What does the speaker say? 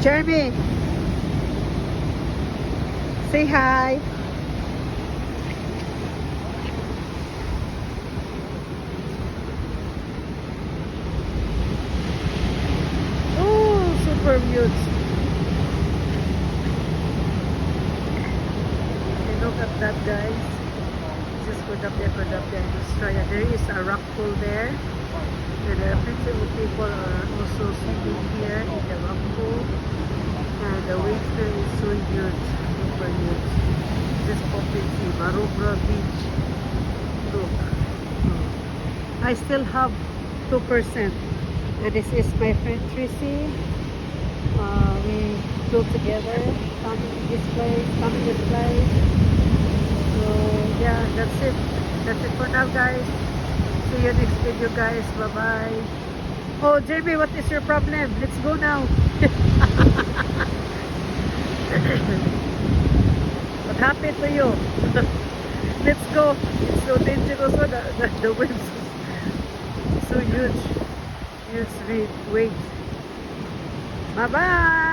Jeremy, say hi. Oh, super huge. Okay, look at that, guys. This is Kudapia Australia. There is a rock pool there. And there are plenty of people are also swimming here in the rock pool. And the waves there is so huge, super huge. Just pop and see Maroubra Beach. Look. I still have 2%. And this is my friend Tracy. We go together, come to this place, So yeah, that's it. That's it for now, guys. See you next video, guys. Bye bye. Oh, Jeremy, what is your problem? Let's go now. What happened to you? Let's go. It's so dangerous. The waves so huge. Huge wave. Bye bye.